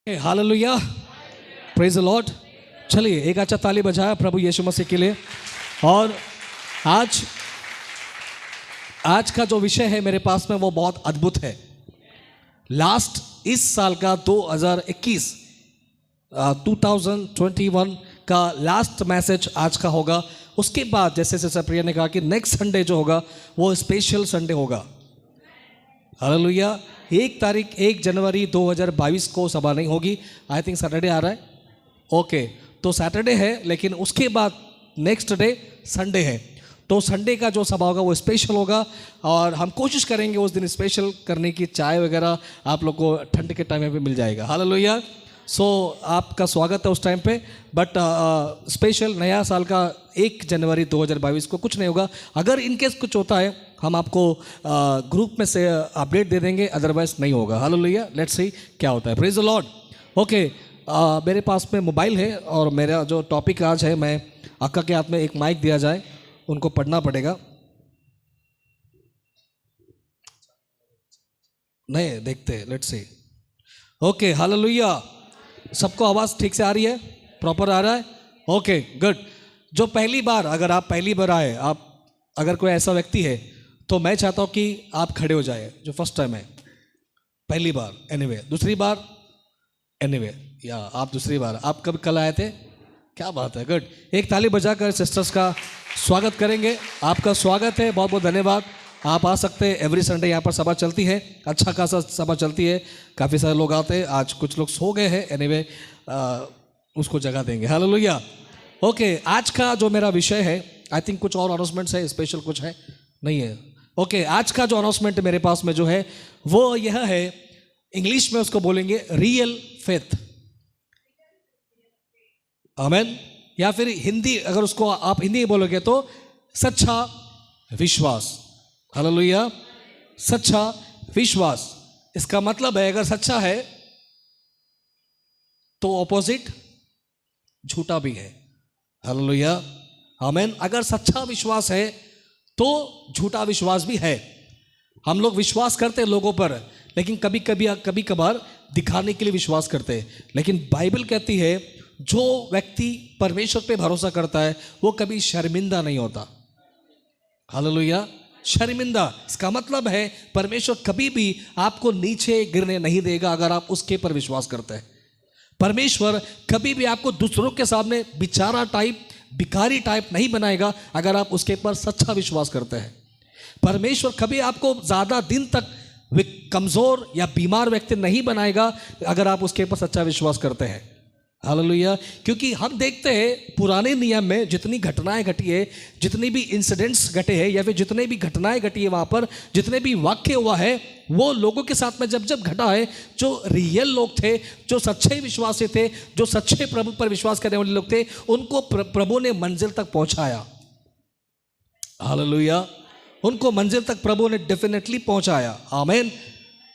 Hallelujah, praise the Lord. चलिए एक अच्छा ताली बजाया प्रभु यीशु मसीह के लिए। और आज का जो विषय है मेरे पास में वो बहुत अद्भुत है। इस साल का 2021 2021 का लास्ट मैसेज आज का होगा। उसके बाद जैसे जैसे प्रिया ने कहा कि नेक्स्ट संडे जो होगा वो स्पेशल संडे होगा। हालेलुया। 1 जनवरी 2022 को सभा नहीं होगी। आई थिंक सैटरडे आ रहा है। ओके, तो सैटरडे है, लेकिन उसके बाद नेक्स्ट डे संडे है। तो संडे का जो सभा होगा वो स्पेशल होगा और हम कोशिश करेंगे उस दिन स्पेशल करने की। चाय वगैरह आप लोग को ठंड के टाइम पे मिल जाएगा। हालेलुया। सो आपका स्वागत है उस टाइम पे। बट स्पेशल नया साल का 1 जनवरी 2022 को कुछ नहीं होगा। अगर इनकेस कुछ होता है हम आपको ग्रुप में से अपडेट दे देंगे, अदरवाइज नहीं होगा। हालेलुया। लेट्स सी क्या होता है। Praise the Lord. ओके, मेरे पास में मोबाइल है और मेरा जो टॉपिक आज है, मैं अक्का के हाथ में एक माइक दिया जाए, उनको पढ़ना पड़ेगा। नहीं देखते, लेट्स सी। Okay, hallelujah. सबको आवाज़ ठीक से आ रही है? प्रॉपर आ रहा है? Okay, good. जो पहली बार, अगर आप पहली बार आए, आप अगर कोई ऐसा व्यक्ति है तो मैं चाहता हूँ कि आप खड़े हो जाए। जो फर्स्ट टाइम है, पहली बार, एनीवे। दूसरी बार, एनीवे, या आप दूसरी बार, आप कब कल आए थे? क्या बात है, गुड। एक ताली बजाकर सिस्टर्स का स्वागत करेंगे। आपका स्वागत है, बहुत बहुत धन्यवाद। आप आ सकते हैं। एवरी संडे यहाँ पर सभा चलती है, अच्छा खासा सभा चलती है, काफ़ी सारे लोग आते हैं। आज कुछ लोग सो गए हैं, एनीवे उसको जगह देंगे। हालेलुया। ओके, आज का जो मेरा विषय है, आई थिंक कुछ और अनाउंसमेंट्स है, स्पेशल कुछ है नहीं है? ओके, आज का जो अनाउंसमेंट मेरे पास में जो है वो यह है, इंग्लिश में उसको बोलेंगे रियल फेथ। आमेन। या फिर हिंदी, अगर उसको आप हिंदी में बोलोगे तो सच्चा विश्वास। हालेलुया। सच्चा विश्वास, इसका मतलब है अगर सच्चा है तो ऑपोजिट झूठा भी है। हालेलुया, आमेन। अगर सच्चा विश्वास है तो झूठा विश्वास भी है। हम लोग विश्वास करते हैं लोगों पर, लेकिन कभी कभार दिखाने के लिए विश्वास करते हैं। लेकिन बाइबल कहती है जो व्यक्ति परमेश्वर पे भरोसा करता है वो कभी शर्मिंदा नहीं होता। हालेलुया। शर्मिंदा, इसका मतलब है परमेश्वर कभी भी आपको नीचे गिरने नहीं देगा अगर आप उसके पर विश्वास करते हैं। परमेश्वर कभी भी आपको दूसरों के सामने बेचारा टाइप, भिखारी टाइप नहीं बनाएगा अगर आप उसके पर सच्चा विश्वास करते हैं। परमेश्वर कभी आपको ज़्यादा दिन तक कमज़ोर या बीमार व्यक्ति नहीं बनाएगा अगर आप उसके पर सच्चा विश्वास करते हैं। हालेलुया। क्योंकि हम देखते हैं पुराने नियम में जितनी घटनाएं घटी है, जितनी भी इंसिडेंट्स घटे हैं, या फिर जितने भी घटनाएं घटी है, वहाँ पर जितने भी वाक्य हुआ है, वो लोगों के साथ में जब घटा है, जो रियल लोग थे, जो सच्चे विश्वासी थे, जो सच्चे प्रभु पर विश्वास करने वाले लोग थे, उनको प्रभु ने मंजिल तक पहुंचाया। हालेलुया। उनको मंजिल तक प्रभु ने डेफिनेटली पहुंचाया। आमीन।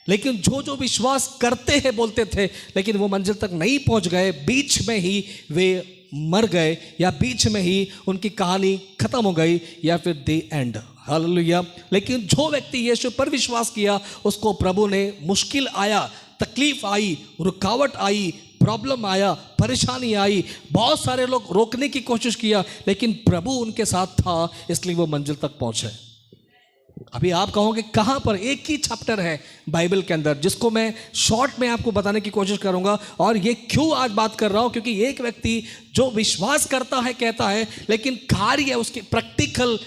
लेकिन जो विश्वास करते हैं बोलते थे, लेकिन वो मंजिल तक नहीं पहुंच गए, बीच में ही वे मर गए, या बीच में ही उनकी कहानी खत्म हो गई, या फिर द एंड। हालेलुया। लेकिन जो व्यक्ति यीशु पर विश्वास किया, उसको प्रभु ने, मुश्किल आया, तकलीफ आई, रुकावट आई, प्रॉब्लम आया, परेशानी आई, बहुत सारे लोग रोकने की कोशिश किया, लेकिन प्रभु उनके साथ था, इसलिए वो मंजिल तक पहुंचे। अभी आप कहोगे कहां पर? एक ही चैप्टर है बाइबल के अंदर, जिसको मैं शॉर्ट में आपको बताने की कोशिश करूंगा। और ये क्यों आज बात कर रहा हूं? क्योंकि एक व्यक्ति जो विश्वास करता है, कहता है, लेकिन कार्य उसके प्रैक्टिकल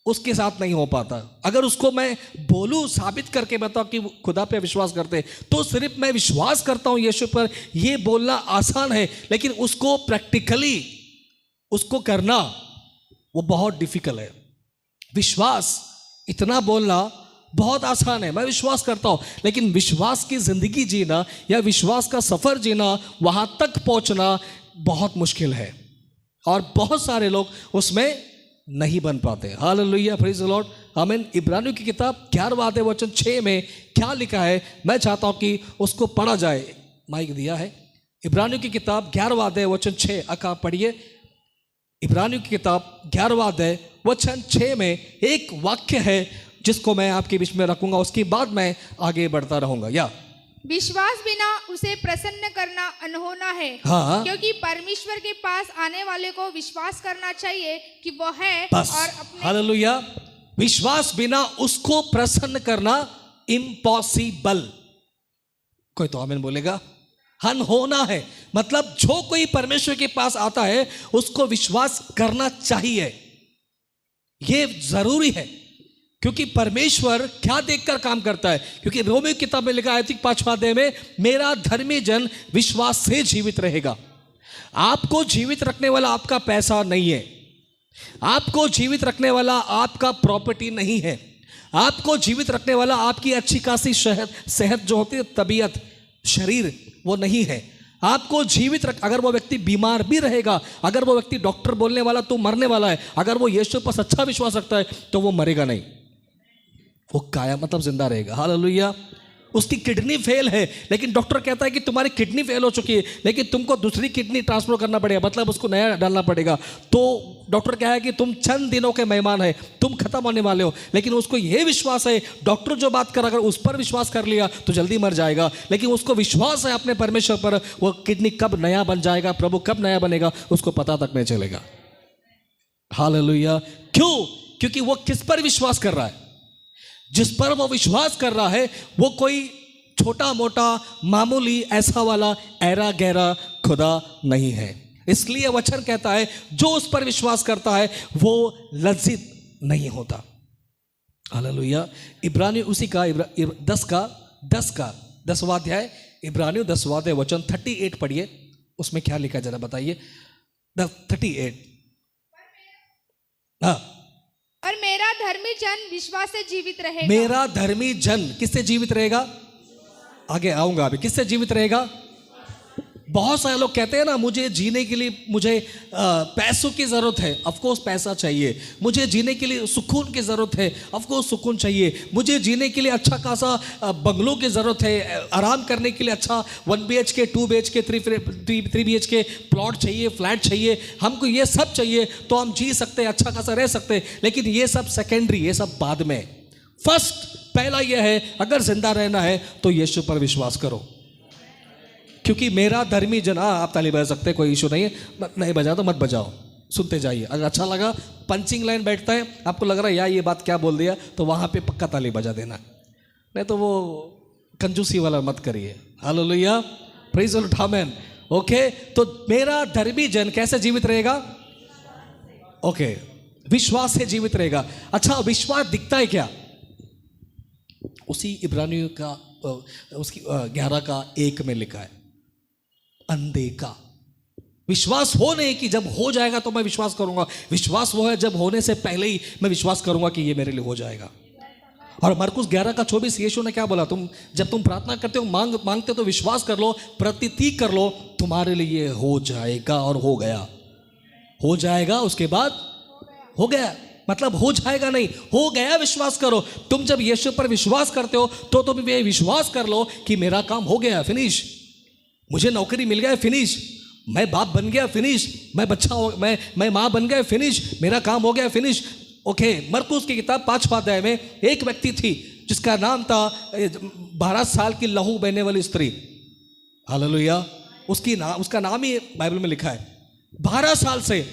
उसके साथ नहीं हो पाता। अगर उसको मैं बोलूं, साबित करके बताऊं कि खुदा पे विश्वास करते, तो सिर्फ मैं विश्वास करता हूं यीशु पर, ये बोलना आसान है, लेकिन उसको प्रैक्टिकली उसको करना वो बहुत डिफिकल्ट है। विश्वास इतना बोलना बहुत आसान है, मैं विश्वास करता हूं, लेकिन विश्वास की जिंदगी जीना या विश्वास का सफर जीना, वहां तक पहुंचना बहुत मुश्किल है, और बहुत सारे लोग उसमें नहीं बन पाते। हालेलुया, प्रेज द लॉर्ड, आमीन। इब्रानियों की किताब 11वां वचन 6 में क्या लिखा है, मैं चाहता हूं कि उसको पढ़ा जाए। माइक दिया है। इब्रानियों की किताब 11वां वचन 6, अका पढ़िए। इब्रानियों की किताब 11वां वचन 6 में एक वाक्य है जिसको मैं आपके बीच में रखूंगा, उसके बाद मैं आगे बढ़ता रहूंगा। या विश्वास बिना उसे प्रसन्न करना अनहोना है। हाँ। क्योंकि परमेश्वर के पास आने वाले को विश्वास करना चाहिए कि वो है बस, और अपने हालेलुया। विश्वास बिना उसको प्रसन्न करना इम्पॉसिबल। कोई तो आमीन बोलेगा। अनहोना है, मतलब जो कोई परमेश्वर के पास आता है उसको विश्वास करना चाहिए, ये जरूरी है। क्योंकि परमेश्वर क्या देखकर काम करता है? क्योंकि रोमियो की किताब में लिखा है 5वां अध्याय में, मेरा धर्मी जन विश्वास से जीवित रहेगा। आपको जीवित रखने वाला आपका पैसा नहीं है, आपको जीवित रखने वाला आपका प्रॉपर्टी नहीं है, आपको जीवित रखने वाला आपकी अच्छी खासी सेहत जो होती है, तबीयत, शरीर, वो नहीं है। आपको जीवित रख, अगर वो व्यक्ति बीमार भी रहेगा, अगर वो व्यक्ति डॉक्टर बोलने वाला तो मरने वाला है, अगर वो यीशु पर सच्चा विश्वास रखता है तो वो मरेगा नहीं, वो काया मतलब जिंदा रहेगा। हालेलुया। उसकी किडनी फेल है, लेकिन डॉक्टर कहता है कि तुम्हारी किडनी फेल हो चुकी है, लेकिन तुमको दूसरी किडनी ट्रांसफर करना पड़ेगा, मतलब उसको नया डालना पड़ेगा। तो डॉक्टर क्या है कि तुम चंद दिनों के मेहमान है, तुम खत्म होने वाले हो। लेकिन उसको यह विश्वास है, डॉक्टर जो बात कर, अगर उस पर विश्वास कर लिया तो जल्दी मर जाएगा, लेकिन उसको विश्वास है अपने परमेश्वर पर, वो किडनी कब नया बन जाएगा, प्रभु कब नया बनेगा, उसको पता तक नहीं चलेगा। हालेलुया। क्यों? क्योंकि वो किस पर विश्वास कर रहा है? जिस पर वो विश्वास कर रहा है वो कोई छोटा मोटा मामूली ऐसा वाला ऐरा गहरा खुदा नहीं है। इसलिए वचन कहता है जो उस पर विश्वास करता है वो लज्जित नहीं होता। हालेलुया। इब्रानियों उसी का 10वां अध्याय, इब्रानियों 10वां अध्याय वचन 38 पढ़िए, उसमें क्या लिखा जरा बताइए। 38। हाँ। और मेरा धर्मी जन विश्वास से जीवित रहेगा। मेरा धर्मी जन किससे जीवित रहेगा? आगे आऊंगा अभी। किससे जीवित रहेगा? बहुत सारे लोग कहते हैं ना, मुझे जीने के लिए मुझे पैसों की ज़रूरत है, ऑफ कोर्स पैसा चाहिए। मुझे जीने के लिए सुकून की ज़रूरत है, ऑफ कोर्स सुकून चाहिए। मुझे जीने के लिए अच्छा खासा बंगलों की ज़रूरत है, आराम करने के लिए अच्छा 1 BHK 2 BHK 3 BHK प्लॉट चाहिए, फ्लैट चाहिए। हमको ये सब चाहिए तो हम जी सकते हैं, अच्छा खासा रह सकते हैं। लेकिन ये सब सेकेंडरी, ये सब बाद में। फर्स्ट, पहला यह है, अगर जिंदा रहना है तो यीशु पर विश्वास करो। क्योंकि मेरा धर्मी जन, आप ताली बजा सकते हैं, कोई इशू नहीं है। नहीं बजा तो मत बजाओ, सुनते जाइए। अगर अच्छा लगा, पंचिंग लाइन बैठता है, आपको लग रहा है यार ये बात क्या बोल दिया, तो वहाँ पे पक्का ताली बजा देना, नहीं तो वो कंजूसी वाला मत करिए। Hallelujah, praise the Lord, amen. Okay, तो मेरा धर्मी जन कैसे जीवित रहेगा? ओके, विश्वास से जीवित रहेगा। अच्छा, विश्वास दिखता है क्या? उसी इब्रानियों का उसकी 11:1 में लिखा है, अनदेखा। विश्वास हो नहीं कि जब हो जाएगा तो मैं विश्वास करूंगा, विश्वास वो है जब होने से पहले ही मैं विश्वास करूंगा कि ये मेरे लिए हो जाएगा। और मरकुस 11:24 यीशु ने क्या बोला? जब तुम प्रार्थना करते हो, मांगते हो तो विश्वास कर लो, प्रतीति कर लो, तुम्हारे लिए हो जाएगा। और हो गया, हो जाएगा, उसके बाद हो गया, मतलब हो जाएगा नहीं, हो गया। विश्वास करो। तुम जब यीशु पर विश्वास करते हो तो तुम ये विश्वास कर लो कि मेरा काम हो गया, फिनिश। मुझे नौकरी मिल गया, फिनिश। मैं बाप बन गया, फिनिश। मैं बच्चा हो, मैं माँ बन गया, फिनिश। मेरा काम हो गया, फिनिश। ओके, मरकुस की किताब 5वां अध्याय में एक व्यक्ति थी जिसका नाम था 12 साल की लहू बहने वाली स्त्री। हालेलुया। उसका नाम ही बाइबल में लिखा है। 12 साल से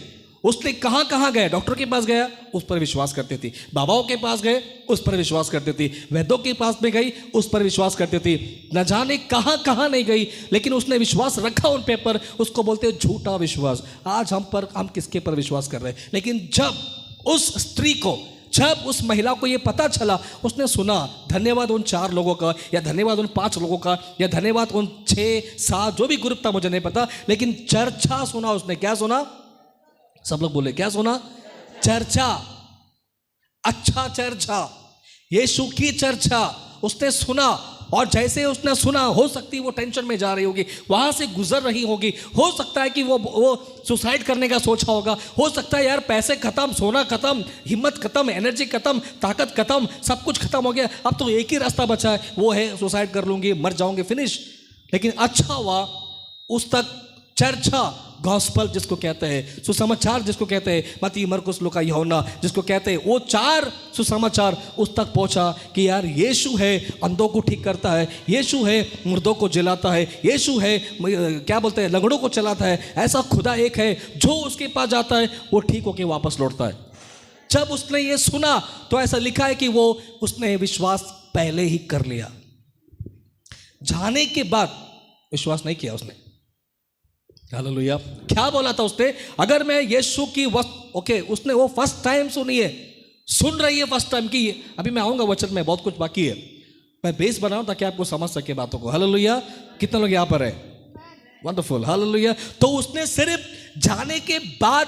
उसने कहाँ कहाँ गए? डॉक्टर के पास गया, उस पर विश्वास करती थी। बाबाओं के पास गए, उस पर विश्वास करती थी। वैद्यों के पास में गई, उस पर विश्वास करती थी। न जाने कहाँ कहाँ नहीं गई, लेकिन उसने विश्वास रखा उन पे पर। उसको बोलते हैं झूठा विश्वास। आज हम किसके पर विश्वास कर रहे हैं? लेकिन जब उस स्त्री को, जब उस महिला को ये पता चला, उसने सुना, धन्यवाद उन 4 लोगों का, या धन्यवाद उन 5 लोगों का, या धन्यवाद उन 6-7 जो भी ग्रुप था, मुझे नहीं पता, लेकिन चर्चा सुना उसने। क्या सुना? सब लोग बोले, क्या सुना? चर्चा। अच्छा, चर्चा, यीशु की चर्चा उसने सुना। और जैसे उसने सुना, हो सकती है वो टेंशन में जा रही होगी, वहां से गुजर रही होगी। हो सकता है कि वो सुसाइड करने का सोचा होगा। हो सकता है यार पैसे खत्म, सोना खत्म, हिम्मत खत्म, एनर्जी खत्म, ताकत खत्म, सब कुछ खत्म हो गया, अब तो एक ही रास्ता बचा है, वो है सुसाइड कर लूंगी, मर जाऊंगी, फिनिश। लेकिन अच्छा हुआ उस तक चर्चा, गॉस्पल जिसको कहते हैं, सुसमाचार जिसको कहते हैं, मत्ती, मरकुस, लूका, यूहन्ना जिसको कहते हैं, वो 4 सुसमाचार उस तक पहुंचा कि यार यीशु है अंधों को ठीक करता है, यीशु है मुर्दों को जिलाता है, यीशु है क्या बोलते हैं लंगड़ों को चलाता है। ऐसा खुदा एक है जो उसके पास जाता है वो ठीक होके वापस लौटता है। जब उसने ये सुना तो ऐसा लिखा है कि वो उसने विश्वास पहले ही कर लिया, जाने के बाद विश्वास नहीं किया उसने। हालेलुया। क्या बोला था उसने? अगर मैं यीशु की ओके, उसने वो फर्स्ट टाइम सुनी है, सुन रही है फर्स्ट टाइम की। अभी मैं आऊंगा वचन में, बहुत कुछ बाकी है, मैं बेस बनाऊं ताकि आपको समझ सके बातों को। हालेलुया। कितने लोग यहां पर है? वंडरफुल। हालेलुया। तो उसने सिर्फ जाने के बाद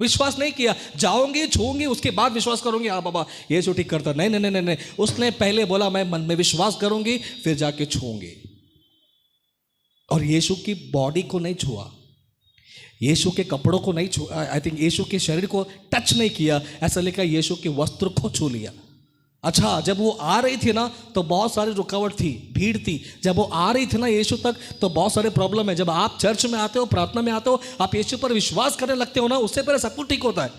विश्वास नहीं किया, जाऊंगी छूंगी उसके बाद विश्वास करूंगी हाँ बाबा यीशु ठीक करता। नहीं नहीं नहीं नहीं, उसने पहले बोला मैं मन में विश्वास करूंगी फिर जाके छूंगी। और यीशु की बॉडी को नहीं छुआ, यीशु के कपड़ों को नहीं छुआ, आई थिंक यीशु के शरीर को टच नहीं किया, ऐसा लिखा यीशु के वस्त्र को छू लिया। अच्छा, जब वो आ रही थी ना तो बहुत सारी रुकावट थी, भीड़ थी। जब वो आ रही थी ना यीशु तक तो बहुत सारे प्रॉब्लम है। जब आप चर्च में आते हो, प्रार्थना में आते हो, आप यीशु पर विश्वास करने लगते हो ना, उससे पहले सब कुछ ठीक होता है,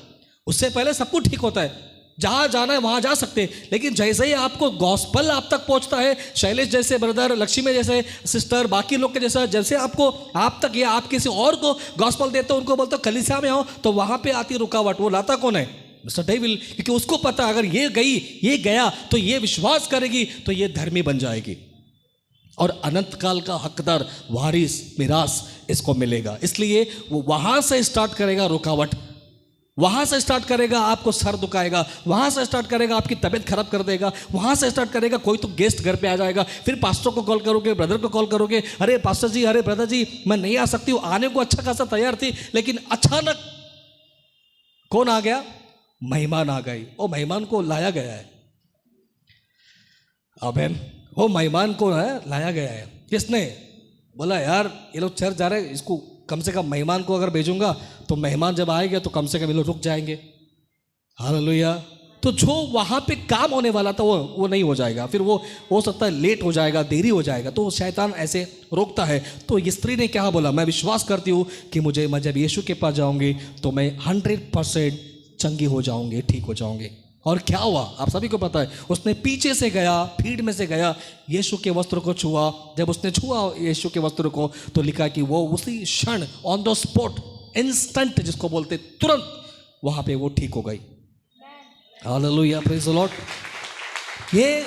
उससे पहले सब कुछ ठीक होता है। जहाँ जाना है वहाँ जा सकते हैं, लेकिन जैसे ही आपको गॉस्पल आप तक पहुँचता है, शैलेश जैसे ब्रदर, लक्ष्मी जैसे सिस्टर, बाकी लोग के जैसा, जैसे आपको आप तक या आप किसी और को गॉस्पल देते हो, उनको बोलते हो कलीसिया में आओ, तो वहाँ पे आती रुकावट। वो लाता कौन है? Mister devil. क्योंकि उसको पता अगर ये गई, ये गया तो ये विश्वास करेगी तो ये धर्मी बन जाएगी और अनंत काल का हकदार, वारिस, मिरास इसको मिलेगा। इसलिए वो वहाँ से स्टार्ट करेगा रुकावट, वहाँ से स्टार्ट करेगा आपको सर दुखाएगा, वहाँ से स्टार्ट करेगा आपकी तबीयत खराब कर देगा, वहाँ से स्टार्ट करेगा कोई तो गेस्ट घर पे आ जाएगा, फिर पास्टर को कॉल करोगे, ब्रदर को कॉल करोगे, अरे पास्टर जी, अरे ब्रदर जी मैं नहीं आ सकती हूँ। आने को अच्छा खासा तैयार थी, लेकिन अचानक कौन आ गया? मेहमान आ गई। वो मेहमान को लाया गया है, अबेन वो मेहमान को है लाया गया है। किसने बोला यार ये लोग चर्च जा रहे हैं, इसको कम से कम मेहमान को अगर भेजूंगा तो मेहमान जब आएंगे तो कम से कम ये लोग रुक जाएंगे। हालेलुया। तो जो वहाँ पे काम होने वाला था वो नहीं हो जाएगा, फिर वो हो सकता है लेट हो जाएगा, देरी हो जाएगा, तो शैतान ऐसे रोकता है। तो ये स्त्री ने क्या बोला? मैं विश्वास करती हूँ कि मैं जब यीशु के पास जाऊँगी तो मैं 100% चंगी हो जाऊँगी, ठीक हो जाऊँगी। और क्या हुआ आप सभी को पता है, उसने पीछे से गया, भीड़ में से गया, यीशु के वस्त्र को छुआ। जब उसने छुआ यीशु के वस्त्र को तो लिखा कि वो उसी क्षण, ऑन द स्पॉट, इंस्टेंट जिसको बोलते, तुरंत वहां पे वो ठीक हो गई। Hallelujah, praise the Lord. ये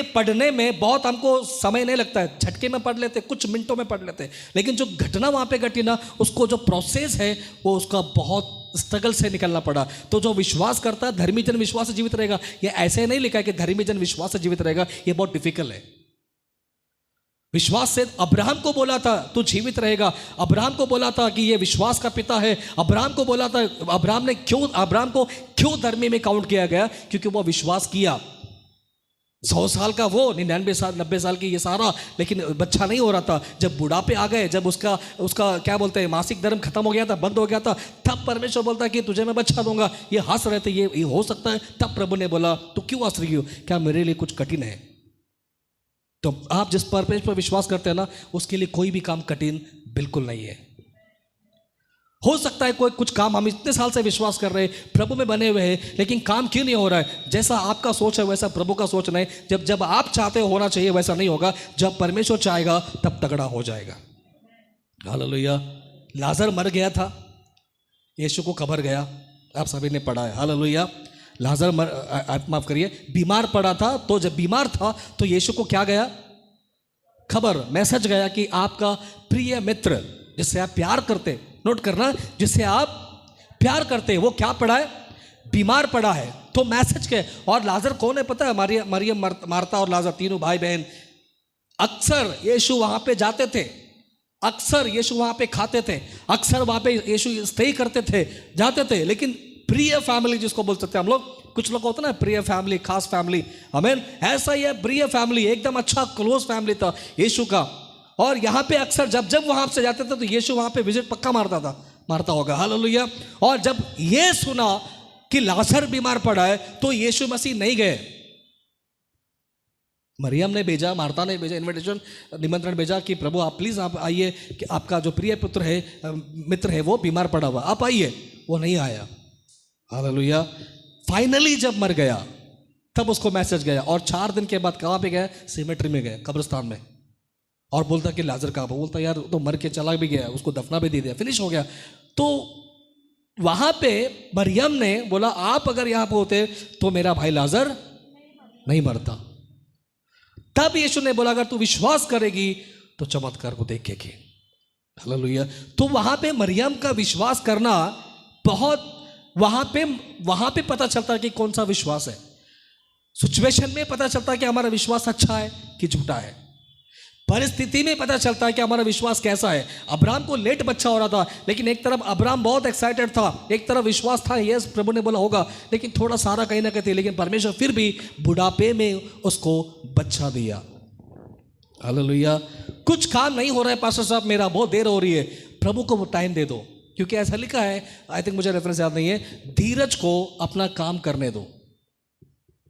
पढ़ने में बहुत हमको समय नहीं लगता है, झटके में पढ़ लेते, कुछ मिनटों में पढ़ लेते, लेकिन जो घटना वहाँ पे घटी ना, उसको जो प्रोसेस है वो उसका बहुत स्ट्रगल से निकलना पड़ा। तो जो विश्वास करता है धर्मी जन विश्वास से जीवित रहेगा, ये ऐसे नहीं लिखा है कि धर्मी जन विश्वास से जीवित रहेगा, ये बहुत डिफिकल्ट है। विश्वास से अब्राहम को बोला था तू जीवित रहेगा, अब्राहम को बोला था कि ये विश्वास का पिता है, अब्राहम को बोला था, अब्राहम को क्यों धर्मी में काउंट किया गया? क्योंकि वो विश्वास किया। 100 साल का वो, 99 साल 90 साल की ये सारा, लेकिन बच्चा नहीं हो रहा था। जब बुढ़ापे आ गए, जब उसका क्या बोलते हैं मासिक धर्म खत्म हो गया था, बंद हो गया था, तब परमेश्वर बोलता है कि तुझे मैं बच्चा दूंगा। ये हंस रहे थे, ये हो सकता है। तब प्रभु ने बोला तू क्यों हंस रही हो, क्या मेरे लिए कुछ कठिन है? तो आप जिस परमेश्वर पर विश्वास करते हैं ना, उसके लिए कोई भी काम कठिन बिल्कुल नहीं है। हो सकता है कोई कुछ काम हम इतने साल से विश्वास कर रहे हैं, प्रभु में बने हुए हैं, लेकिन काम क्यों नहीं हो रहा है? जैसा आपका सोच है वैसा प्रभु का सोच नहीं। जब आप चाहते हो होना चाहिए वैसा नहीं होगा। जब परमेश्वर चाहेगा तब तगड़ा हो जाएगा। हालेलुया। लाजर मर गया था, यीशु को खबर गया, आप सभी ने पढ़ा है। हालेलुया। लाजर माफ करिए, बीमार पड़ा था। तो जब बीमार था तो यीशु को क्या गया? खबर, मैसेज गया कि आपका प्रिय मित्र जिससे आप प्यार करते, नोट करना, जिससे आप प्यार करते हैं वो क्या पड़ा है? बीमार पड़ा है। तो मैसेज के, और लाजर कौन है पता है? मरियम, मार्ता और लाजर, तीनों भाई बहन। अक्सर यीशु वहां पे जाते थे, अक्सर यीशु वहां पे खाते थे, अक्सर वहां पे यीशु स्टे करते थे, जाते थे। लेकिन प्रिय फैमिली जिसको बोल सकते हैं हम लोग, कुछ लोग होता ना प्रिय फैमिली, खास फैमिली, आमीन, ऐसा ही है प्रिय फैमिली, एकदम अच्छा क्लोज फैमिली था यीशु का। और यहाँ पे अक्सर जब वहां से जाते थे तो यीशु वहां पे विजिट पक्का मारता होगा। हालेलुया। और जब ये सुना कि लाजर बीमार पड़ा है तो यीशु मसीह नहीं गए, मरियम ने भेजा, मार्था ने भेजा, इनविटेशन निमंत्रण भेजा कि प्रभु आप प्लीज़ आप आइए कि आपका जो प्रिय पुत्र है मित्र है वो बीमार पड़ा हुआ, आप आइए। वो नहीं आया। हालेलुया। फाइनली जब मर गया तब उसको मैसेज गया, और 4 दिन के बाद कहाँ पे गया? सिमेट्री में गया, कब्रिस्तान में। और बोलता कि लाजर कहाँ? बोलता यार तो मर के चला भी गया, उसको दफना भी दे दिया, फिनिश हो गया। तो वहां पे मरियम ने बोला आप अगर यहाँ पे होते तो मेरा भाई लाजर नहीं मरता। तब यीशु ने बोला अगर तू विश्वास करेगी तो चमत्कार को देखेगी। हालेलुया। तो वहां पे मरियम का विश्वास करना बहुत, वहां पे पता चलता है कि कौन सा विश्वास है। सिचुएशन में पता चलता है कि हमारा विश्वास अच्छा है कि झूठा है। परिस्थिति में पता चलता है कि हमारा विश्वास कैसा है। अब्राहम को लेट बच्चा हो रहा था, लेकिन एक तरफ अब्राहम बहुत एक्साइटेड था, एक तरफ विश्वास था, यस प्रभु ने बोला होगा, लेकिन थोड़ा सारा कहीं ना कहीं, लेकिन परमेश्वर फिर भी बुढ़ापे में उसको बच्चा दिया। हालेलुया। कुछ काम नहीं हो रहा है पास्टर साहब, मेरा बहुत देर हो रही है, प्रभु को टाइम दे दो, क्योंकि ऐसा लिखा है, आई थिंक मुझे रेफरेंस याद नहीं है, धीरज को अपना काम करने दो।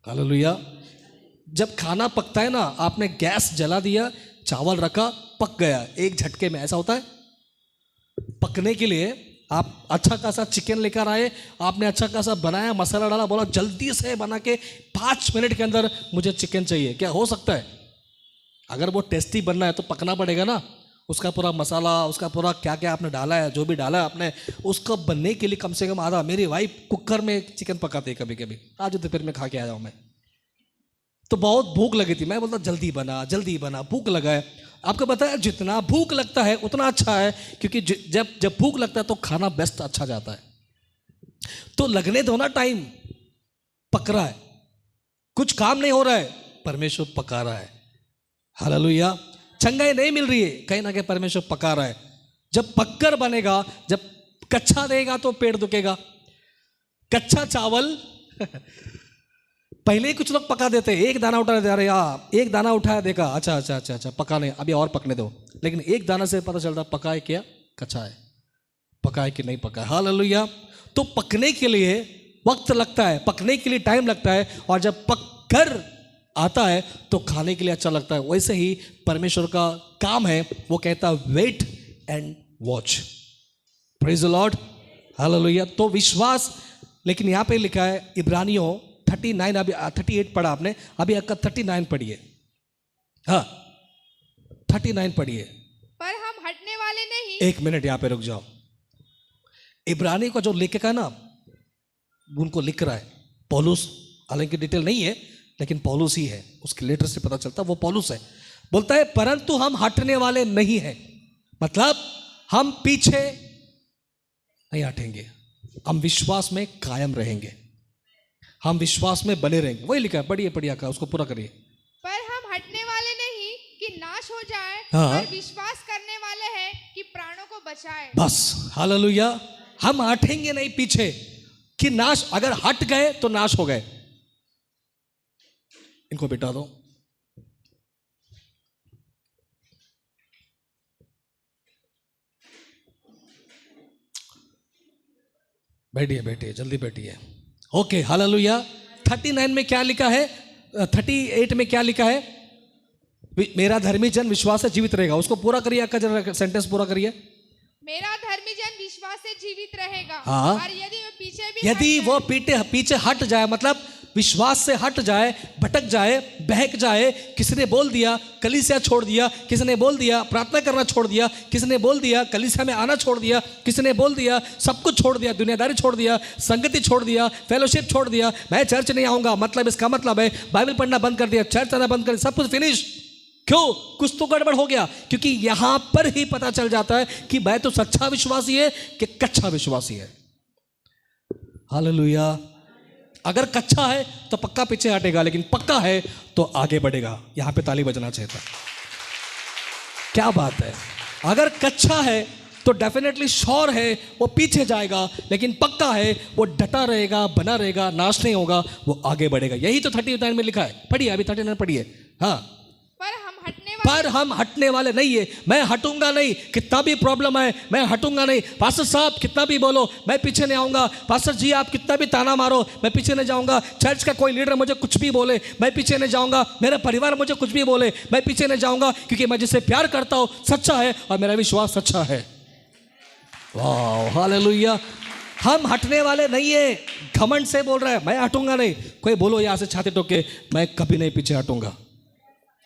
हालेलुया। जब खाना पकता है ना, आपने गैस जला दिया, चावल रखा, पक गया एक झटके में, ऐसा होता है। पकने के लिए आप अच्छा खासा चिकन लेकर आए, आपने अच्छा खासा बनाया, मसाला डाला, बोला जल्दी से बना के 5 मिनट के अंदर मुझे चिकन चाहिए, क्या हो सकता है? अगर वो टेस्टी बनना है तो पकना पड़ेगा ना, उसका पूरा मसाला, उसका पूरा क्या क्या आपने डाला है, जो भी डाला है आपने, उसको बनने के लिए कम से कम आधा। मेरी वाइफ कुकर में चिकन पकाती है कभी कभी, आज दोपहर में खा के आया हूँ मैं, तो बहुत भूख लगी थी, मैं बोलता जल्दी बना, भूख लगा है। आपको पता है जितना भूख लगता है उतना अच्छा है, क्योंकि जब भूख लगता है तो खाना बेस्ट अच्छा जाता है। तो लगने दो ना टाइम, पक रहा है, कुछ काम नहीं हो रहा है, परमेश्वर पका रहा है। हालेलुया। चंगाई नहीं मिल रही है, कहीं ना कहीं परमेश्वर पका रहा है। जब पककर बनेगा, जब कच्चा देगा तो पेट दुखेगा। कच्चा चावल पहले ही कुछ लोग पका देते हैं, एक दाना उठा देते, अरे यार एक दाना उठाया, देखा अच्छा पका नहीं, अभी और पकने दो, लेकिन एक दाना से पता चलता पका है क्या, कच्चा है, पका है कि नहीं पका है। हालेलुया। तो पकने के लिए वक्त लगता है, पकने के लिए टाइम लगता है, और जब पक कर आता है तो खाने के लिए अच्छा लगता है। वैसे ही परमेश्वर का काम है, वो कहता है wait and watch. Praise the Lord. Hallelujah. तो विश्वास, लेकिन यहां पे लिखा है इब्रानियों 39, अभी 38 पढ़ा आपने, अभी आपका 39 पढ़िए। हाँ 39 पढ़िए। पर हम हटने वाले नहीं। एक मिनट यहां पे रुक जाओ। इब्रानी का जो लेखक है ना, उनको लिख रहा है पौलुस, हालांकि डिटेल नहीं है, लेकिन पौलुस ही है, उसके लेटर से पता चलता वो पौलुस है। बोलता है परंतु हम हटने वाले नहीं हैं, मतलब हम पीछे नहीं हटेंगे, हम विश्वास में कायम रहेंगे, हम विश्वास में बने रहेंगे। वही लिखा है, पढ़िए का उसको पूरा करिए। पर हम हटने वाले नहीं कि नाश हो जाए, हाँ। पर विश्वास करने वाले हैं कि प्राणों को बचाए। बस हालेलुया। हम हटेंगे नहीं पीछे कि नाश, अगर हट गए तो नाश हो गए। इनको बिठा दो। बैठिए जल्दी बैठिए। Okay hallelujah. 39 में क्या लिखा है, 38 में क्या लिखा है? मेरा धर्मी जन विश्वास से जीवित रहेगा। उसको पूरा करिए, आपका जरा सेंटेंस पूरा करिए। मेरा धर्मी जन विश्वास से जीवित रहेगा। हाँ। और यदि यदि वो पीछे हट जाए, मतलब विश्वास से हट जाए, भटक जाए, बहक जाए, किसी ने बोल दिया कलीसिया छोड़ दिया, किसी ने बोल दिया प्रार्थना करना छोड़ दिया, किसी ने बोल दिया कलीसिया में आना छोड़ दिया, किसी ने बोल दिया सब कुछ छोड़ दिया, दुनियादारी छोड़ दिया, संगति छोड़ दिया, फेलोशिप छोड़ दिया, मैं चर्च नहीं आऊंगा, मतलब इसका मतलब है बाइबल पढ़ना बंद कर दिया, चर्च आना बंद कर दिया, सब कुछ फिनिश। क्यों? कुछ तो गड़बड़ हो गया, क्योंकि यहां पर ही पता चल जाता है कि मैं तो सच्चा विश्वासी है कि कच्चा विश्वासी है। हालेलुया। अगर कच्चा है तो पक्का पीछे हटेगा, लेकिन पक्का है तो आगे बढ़ेगा। यहां पे ताली बजना चाहिए था। क्या बात है। अगर कच्चा है तो डेफिनेटली श्योर है वो पीछे जाएगा, लेकिन पक्का है वो डटा रहेगा, बना रहेगा, नाश नहीं होगा, वो आगे बढ़ेगा। यही तो 39 में लिखा है। पढ़िए, अभी 39 पढ़िए। हाँ। पर हम पर हम हटने वाले नहीं है। मैं हटूंगा नहीं, कितना भी प्रॉब्लम है मैं हटूंगा नहीं। पास्टर साहब कितना भी बोलो मैं पीछे नहीं आऊंगा। पास्टर जी आप कितना भी ताना मारो मैं पीछे नहीं जाऊंगा। चर्च का कोई लीडर मुझे कुछ भी बोले मैं पीछे नहीं जाऊंगा। मेरा परिवार मुझे कुछ भी बोले मैं पीछे नहीं जाऊंगा, क्योंकि मैं जिससे प्यार करता हूं सच्चा है और मेरा विश्वास सच्चा है। वाह हालेलुया। हम हटने वाले नहीं है। घमंड से बोल रहा है मैं हटूंगा नहीं। कोई बोलो यहां से छाती ठोक के मैं कभी नहीं पीछे हटूंगा,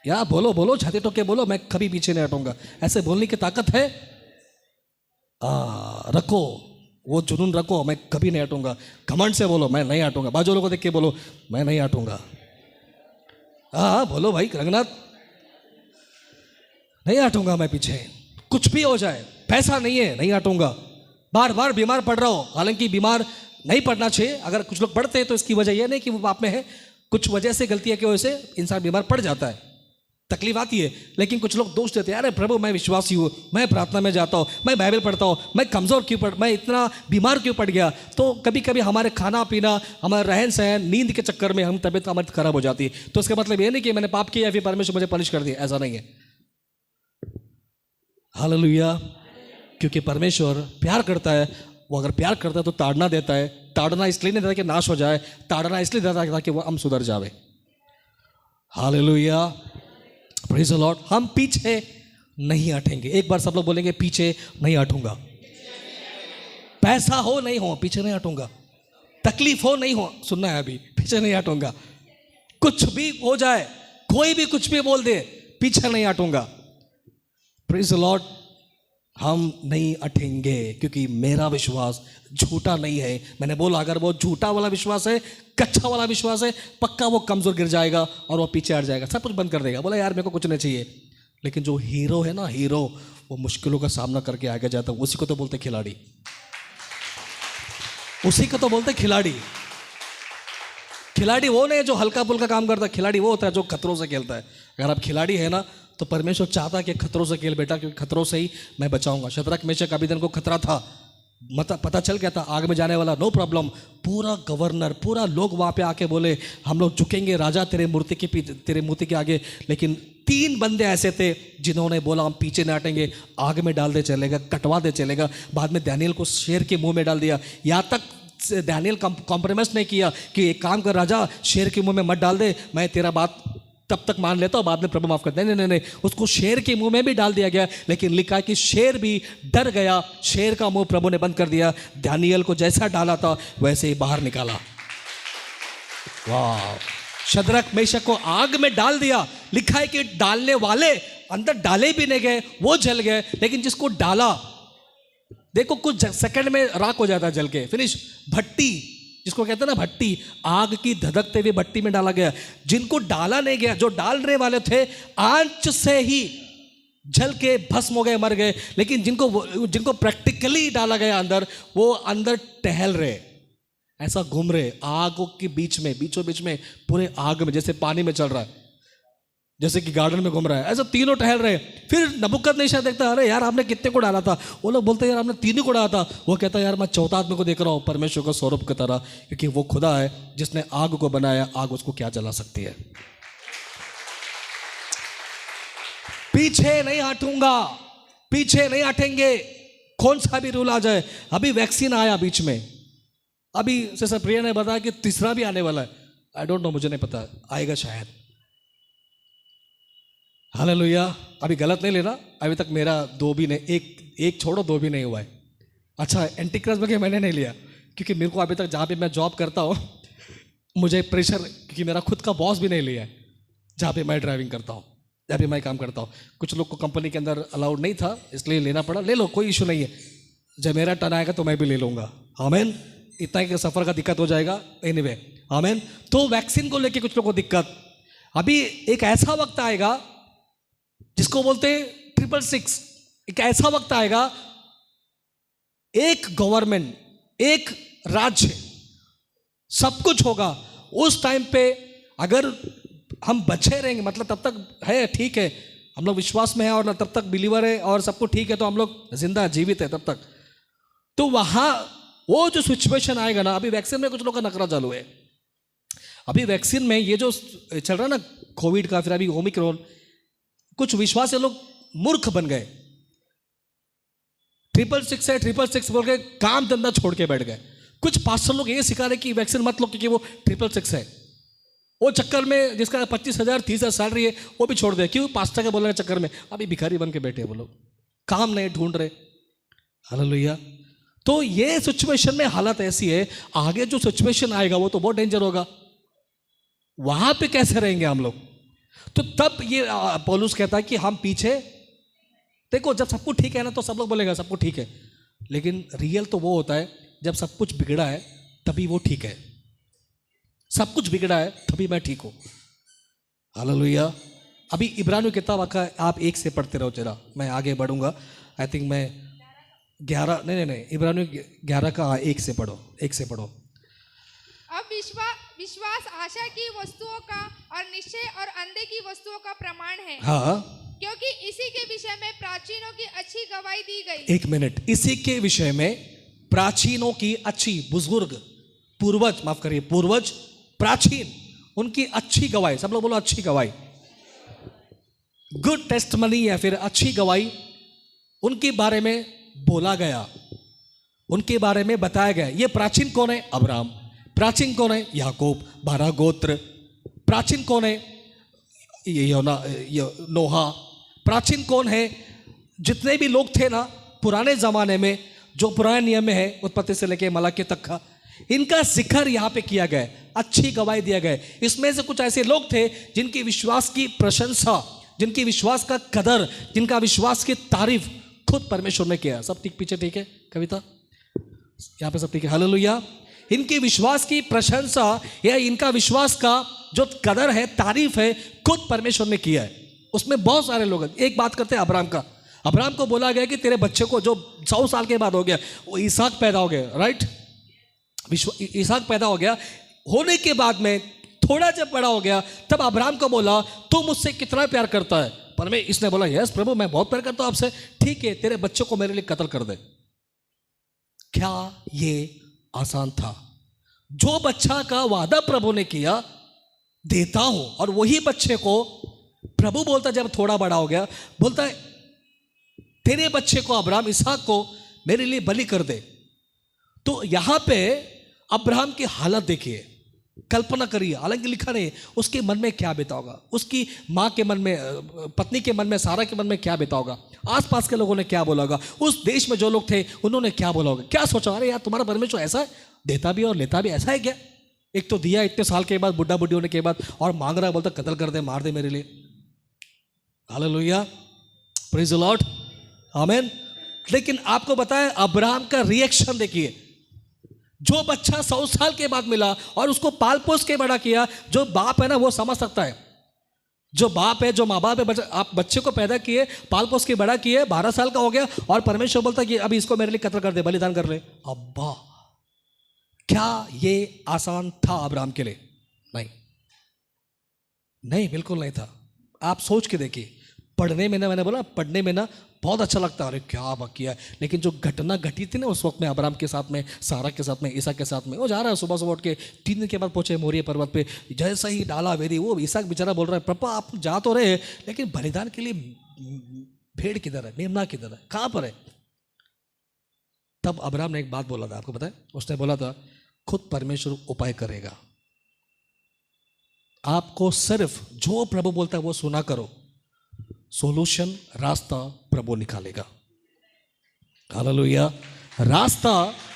या बोलो छाती ठोक के बोलो मैं कभी पीछे नहीं हटूंगा। ऐसे बोलने की ताकत है। रखो वो जुनून रखो, मैं कभी नहीं हटूंगा। घमंड से बोलो मैं नहीं हटूंगा। बाजू लोगों को देख के बोलो मैं नहीं हटूंगा। बोलो भाई रंगनाथ नहीं हटूंगा मैं पीछे, कुछ भी हो जाए। पैसा नहीं है नहीं हटूंगा। बार बार बीमार पड़ रहा हो, हालांकि बीमार नहीं पड़ना चाहिए। अगर कुछ लोग पड़ते हैं तो इसकी वजह यह नहीं कि वो पाप में है, कुछ वजह से गलतियां की वजह से इंसान बीमार पड़ जाता है, तकलीफ आती है। लेकिन कुछ लोग दोष देते हैं अरे प्रभु मैं विश्वासी हूँ, मैं प्रार्थना में जाता हूँ, मैं बाइबल पढ़ता हूँ, मैं कमज़ोर क्यों पड़, मैं इतना बीमार क्यों पड़ गया। तो कभी कभी हमारे खाना पीना, हमारा रहन सहन, नींद के चक्कर में हम तबीयत हमारी खराब हो जाती है। तो इसका मतलब ये नहीं कि मैंने पाप किया या फिर परमेश्वर मुझे पनिश कर दिया, ऐसा नहीं है। हालेलुया। क्योंकि परमेश्वर प्यार करता है। वो अगर प्यार करता है तो ताड़ना देता है। ताड़ना इसलिए नहीं देता कि नाश हो जाए, ताड़ना इसलिए देता है ताकि वो हम सुधर जावे। Hallelujah, praise the Lord. हम पीछे नहीं हटेंगे। एक बार सब लोग बोलेंगे पीछे नहीं हटूंगा। पैसा हो नहीं हो पीछे नहीं हटूंगा, तकलीफ हो नहीं हो, सुनना है अभी, पीछे नहीं हटूंगा। कुछ भी हो जाए, कोई भी कुछ भी बोल दे, पीछे नहीं हटूंगा। Praise the Lord. हम नहीं हटेंगे क्योंकि मेरा विश्वास झूठा नहीं है। मैंने बोला अगर वो झूठा वाला विश्वास है, कच्चा वाला विश्वास है, पक्का वो कमजोर गिर जाएगा और वो पीछे हट जाएगा, सब कुछ बंद कर देगा, बोला यार मेरे को कुछ नहीं चाहिए। लेकिन जो हीरो है ना, हीरो, वो मुश्किलों का सामना करके आगे जाता है, उसी को तो बोलते खिलाड़ी, उसी को तो बोलते खिलाड़ी। खिलाड़ी वो नहीं जो हल्का फुल्का काम करता है, खिलाड़ी वो होता है जो खतरों से खेलता है। अगर आप खिलाड़ी है ना तो परमेश्वर चाहता है कि खतरों से खेल बेटा, क्योंकि खतरों से ही मैं बचाऊंगा। शद्रक मेशक अबेदनगो को खतरा था, पता चल गया था आग में जाने वाला, नो प्रॉब्लम। पूरा गवर्नर, पूरा लोग वहाँ पे आके बोले हम लोग झुकेंगे राजा तेरे मूर्ति के आगे। लेकिन 3 बंदे ऐसे थे जिन्होंने बोला हम पीछे नहीं हटेंगे, आग में डाल दे चलेगा, कटवा दे चलेगा। बाद में दानियेल को शेर के मुंह में डाल दिया। यहाँ तक दानियेल कॉम्प्रोमाइज नहीं किया कि एक काम कर राजा, शेर के मुंह में मत डाल दे, मैं तेरा बात तब तक मान लेता हूँ, बाद में प्रभु माफ कर दे। नहीं, उसको शेर के मुंह में भी डाल दिया गया। लेकिन लिखा है कि शेर भी डर गया, शेर का मुंह प्रभु ने बंद कर दिया। दानियेल को जैसा डाला था वैसे ही बाहर निकाला। वाह। शद्रक मेशक को आग में डाल दिया। लिखा है कि डालने वाले अंदर डाले भी नहीं गए, वो जल गए। लेकिन जिसको डाला, देखो कुछ सेकंड में राख हो जाता है जल के, फिनिश। भट्टी जिसको कहते हैं ना, भट्टी, आग की धधकते हुए भट्टी में डाला गया। जिनको डाला नहीं गया, जो डालने वाले थे, आंच से ही जल के भस्म हो गए, मर गए। लेकिन जिनको प्रैक्टिकली डाला गया अंदर, वो अंदर टहल रहे, ऐसा घूम रहे आग के बीच में, बीचों बीच में, पूरे आग में, जैसे पानी में चल रहा है, जैसे कि गार्डन में घूम रहा है, ऐसा तीनों टहल रहे। फिर नबूकदनेस्सर देखता है अरे यार आपने कितने को डाला था। वो लोग बोलते हैं यार आपने 3 को डाला था। वो कहता है यार मैं चौथा आदमी को देख रहा हूँ, परमेश्वर का स्वरूप की तरह, क्योंकि वो खुदा है जिसने आग को बनाया, आग उसको क्या जला सकती है। पीछे नहीं हटूंगा, पीछे नहीं हटेंगे, कौन सा भी रूल आ जाए। अभी वैक्सीन आया बीच में, अभी जैसा प्रिया ने बताया कि तीसरा भी आने वाला है। आई डोंट नो, मुझे नहीं पता, आएगा शायद। हालेलुया। अभी गलत नहीं लेना, अभी तक मेरा 2 भी नहीं, एक छोड़ो 2 भी नहीं हुआ है। अच्छा, एंटीक्राइस्ट में मैंने नहीं लिया, क्योंकि मेरे को अभी तक जहाँ पे मैं जॉब करता हूँ मुझे प्रेशर, क्योंकि मेरा खुद का बॉस भी नहीं लिया है जहाँ पे मैं ड्राइविंग करता हूँ, जहाँ पे मैं काम करता हूँ। कुछ लोग को कंपनी के अंदर अलाउड नहीं था, इसलिए लेना पड़ा। ले लो, कोई इशू नहीं है। जब मेरा टर्न आएगा तो मैं भी ले लूँगा। आमीन। इतना ही सफ़र का दिक्कत हो जाएगा, एनीवे। आमीन। तो वैक्सीन को लेके कुछ लोगों को दिक्कत। अभी एक ऐसा वक्त आएगा जिसको बोलते 666। एक ऐसा वक्त आएगा, एक गवर्नमेंट, एक राज्य, सब कुछ होगा। उस टाइम पे अगर हम बचे रहेंगे, मतलब तब तक है ठीक है, हम लोग विश्वास में है और तब तक बिलीवर है और सब कुछ ठीक है, तो हम लोग जिंदा जीवित है तब तक। तो वहां वो जो सिचुएशन आएगा ना, अभी वैक्सीन में कुछ लोग का नखरा चालू है। अभी वैक्सीन में ये जो चल रहा है ना कोविड का, फिर अभी ओमिक्रॉन, कुछ विश्वासी लोग मूर्ख बन गए, 666 है 666 बोल के काम धंधा छोड़ के बैठ गए। कुछ पास्टर लोग ये सिखा रहे कि वैक्सीन मत लो क्योंकि वो 666 है, वो चक्कर में जिसका 25,000 30,000 सैलरी है वो भी छोड़ दे, क्यों? पास्टर के बोलने के चक्कर में अभी भिखारी बन के बैठे वो लोग, काम नहीं ढूंढ रहे। हालेलुया। तो ये सिचुएशन में हालत ऐसी है, आगे जो सिचुएशन आएगा वो तो बहुत डेंजर होगा, वहां पे कैसे रहेंगे हम लोग? तो तब ये पौलुस कहता है कि हम पीछे देखो, जब सब कुछ ठीक है ना तो सब लोग बोलेगा सब कुछ ठीक है, लेकिन रियल तो वो होता है जब सब कुछ बिगड़ा है तभी वो ठीक है। सब कुछ बिगड़ा है तभी मैं ठीक हूं। हालेलुया। अभी इब्रानियों किताब का आप 1 से पढ़ते रहो जरा, मैं आगे बढ़ूंगा। आई थिंक मैं 11 नहीं इब्रानियों 11 का 1 से पढ़ो, 1 से पढ़ो। अब विश्वास आशा की वस्तुओं का और निश्चय और अंधे की वस्तुओं का प्रमाण है। हाँ, क्योंकि इसी के विषय में प्राचीनों की अच्छी गवाही दी गई। 1 मिनट, इसी के विषय में प्राचीनों की अच्छी, बुजुर्ग, पूर्वज, माफ करिए, पूर्वज, प्राचीन, उनकी अच्छी गवाही, सब लोग बोलो अच्छी गवाही, गुड टेस्टमनी या फिर अच्छी गवाही उनके बारे में बोला गया, उनके बारे में बताया गया। ये प्राचीन कौन है? अब्राहम। प्राचीन कौन है? याकूब, 12 गोत्र। प्राचीन कौन है? नोहा। प्राचीन कौन है? जितने भी लोग थे ना पुराने जमाने में, जो पुराने नियम में है, उत्पत्ति से लेके मलाकी तक का, इनका जिक्र यहाँ पे किया गया, अच्छी गवाही दिया गया। इसमें से कुछ ऐसे लोग थे जिनकी विश्वास की प्रशंसा, जिनकी विश्वास का कदर, जिनका विश्वास की तारीफ खुद परमेश्वर ने किया। सब ठीक, पीछे ठीक है कविता, यहाँ पे सब ठीक है। हालेलुया। इनकी विश्वास की प्रशंसा या इनका विश्वास का जो कदर है, तारीफ है, खुद परमेश्वर ने किया है। उसमें बहुत सारे लोग हैं। एक बात करते हैं अब्राहम का। अब्राहम को बोला गया कि तेरे बच्चे को, जो 100 साल के बाद हो गया, वो इसहाक पैदा हो गया, राइट? इसहाक पैदा हो गया, होने के बाद में थोड़ा जब बड़ा हो गया तब अब्राहम को बोला तू मुझसे कितना प्यार करता है? पर मैं, इसने बोला यस प्रभु मैं बहुत प्यार करता हूं आपसे। ठीक है, तेरे बच्चे को मेरे लिए कत्ल कर दे। क्या ये आसान था? जो बच्चा का वादा प्रभु ने किया देता हूं, और वही बच्चे को प्रभु बोलता, जब थोड़ा बड़ा हो गया, बोलता है तेरे बच्चे को, अब्राहम, इसहाक को मेरे लिए बलि कर दे। तो यहां पे अब्राहम की हालत देखिए, कल्पना करिए, हालांकि लिखा नहीं उसके मन में क्या बीता होगा, उसकी माँ के मन में, पत्नी के मन में, सारा के मन में क्या बीता होगा, आसपास के लोगों ने क्या बोला होगा, उस देश में जो लोग थे उन्होंने क्या बोला होगा, क्या सोचा, अरे यार तुम्हारा परमेश्वर ऐसा है, देता भी और लेता भी, ऐसा है क्या? एक तो दिया इतने साल के बाद, बुढ़ा बुढ़ी होने के बाद, और मांग रहा है, बोलता कत्ल कर दे, मार दे मेरे लिए। हालेलुया, प्रेज द लॉर्ड, आमीन। लेकिन आपको बताएं अब्राहम का रिएक्शन देखिए। जो बच्चा 100 साल के बाद मिला और उसको पाल पोस के बड़ा किया, जो बाप है ना वो समझ सकता है, जो बाप है, जो माँ बाप है, आप बच्चे को पैदा किए, पाल पोस के बड़ा किए, 12 साल का हो गया, और परमेश्वर बोलता कि अभी इसको मेरे लिए कत्ल कर दे, बलिदान कर ले। अब्बा, क्या ये आसान था अब्राहम के लिए? नहीं, नहीं, बिल्कुल नहीं था। आप सोच के देखिए, पढ़ने में ना, मैंने बोला पढ़ने में ना बहुत अच्छा लगता है, अरे क्या किया है, लेकिन जो घटना घटी थी ना उस वक्त में, अब्राहम के साथ में, सारा के साथ में, इसहाक के साथ में, वो जा रहा है सुबह सुबह उठ के, 3 दिन के बाद पहुंचे मोरिया पर्वत पे, जैसा ही डाला वेदी, वो इसहाक बेचारा बोल रहा है पापा आप जा तो रहे, लेकिन बलिदान के लिए भेड़ किधर है, मेमना किधर है, कहां पर है? तब अब्राहम ने एक बात बोला था, आपको पता है? उसने बोला था खुद परमेश्वर उपाय करेगा, आपको सिर्फ जो प्रभु बोलता है वो सुना करो, सॉल्यूशन, रास्ता प्रभु निकालेगा। हालेलुया, रास्ता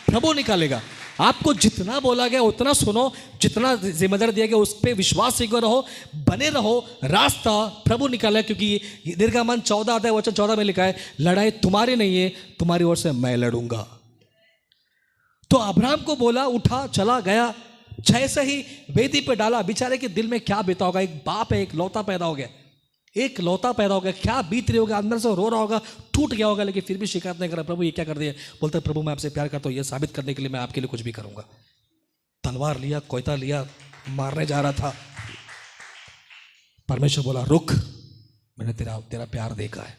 प्रभु निकालेगा। आपको जितना बोला गया उतना सुनो, जितना जिम्मेदारी दिया गया उस पर विश्वास से रहो, बने रहो, रास्ता प्रभु निकालेगा। क्योंकि निर्गमन 14 अध्याय वचन 14 में लिखा है, लड़ाई तुम्हारी नहीं है, तुम्हारी ओर से मैं लड़ूंगा। तो अब्राहम को बोला, उठा, चला गया, जैसे ही वेदी पे डाला, बेचारे के दिल में क्या बीता होगा। एक बाप है, एक लौता पैदा हो गया, एक लौता पैदा हो गया, क्या बीत रही होगा, अंदर से रो रहा होगा, टूट गया होगा, लेकिन फिर भी शिकायत नहीं कर रहा, प्रभु ये क्या कर दिया? बोलते प्रभु मैं आपसे प्यार करता हूँ, ये साबित करने के लिए मैं आपके लिए कुछ भी करूंगा। तलवार लिया, कोयता लिया, मारने जा रहा था। परमेश्वर बोला रुक, मैंने तेरा प्यार देखा है,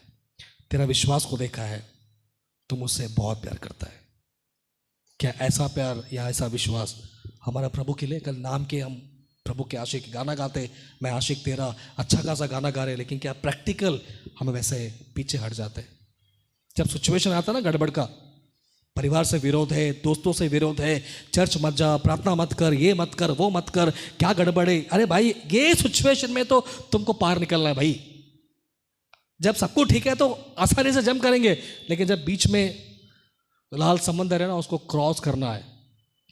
तेरा विश्वास को देखा है, तू मुझसे बहुत प्यार करता है। क्या ऐसा प्यार या ऐसा विश्वास हमारा प्रभु के लिए? कल नाम के हम प्रभु के आशिक गाना गाते, मैं आशिक तेरा, अच्छा खासा गाना गा रहे, लेकिन क्या प्रैक्टिकल हम वैसे पीछे हट जाते। जब सिचुएशन आता ना गड़बड़ का, परिवार से विरोध है, दोस्तों से विरोध है, चर्च मत जा, प्रार्थना मत कर, ये मत कर, वो मत कर, क्या गड़बड़े, अरे भाई ये सिचुएशन में तो तुमको पार निकलना है भाई। जब सब कुछ ठीक है तो आसानी से जंप करेंगे, लेकिन जब बीच में लाल समंदर है ना, उसको क्रॉस करना है,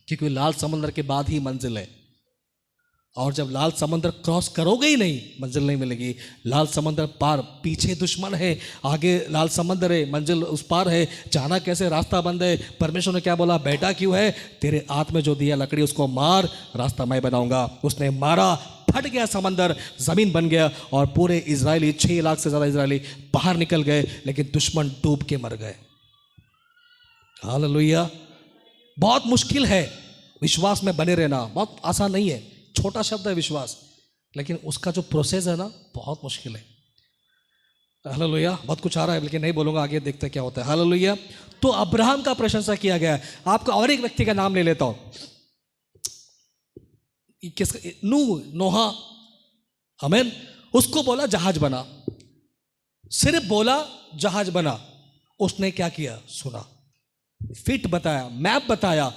क्योंकि लाल समंदर के बाद ही मंजिल है। और जब लाल समंदर क्रॉस करोगे ही नहीं, मंजिल नहीं मिलेगी। लाल समंदर पार, पीछे दुश्मन है, आगे लाल समंदर है, मंजिल उस पार है, जाना कैसे, रास्ता बंद है। परमेश्वर ने क्या बोला, बेटा क्यों है, तेरे हाथ में जो दिया लकड़ी उसको मार, रास्ता मैं बनाऊंगा। उसने मारा, फट गया समंदर, जमीन बन गया, और पूरे इजरायली 6 लाख से ज्यादा इजरायली बाहर निकल गए, लेकिन दुश्मन डूब के मर गए। हालेलुया। बहुत मुश्किल है विश्वास में बने रहना, बहुत आसान नहीं है। छोटा शब्द है विश्वास, लेकिन उसका जो प्रोसेस है ना, बहुत मुश्किल है। हालेलुया। बहुत कुछ आ रहा है, लेकिन नहीं बोलूंगा, आगे देखते हैं क्या होता है। हालेलुया। तो अब्राहम का प्रशंसा किया गया है। आपका और एक व्यक्ति का नाम ले लेता हूं, नोहा। आमीन। उसको बोला जहाज बना, सिर्फ बोला जहाज बना, उसने क्या किया, सुना, फिट बताया, मैप बताया,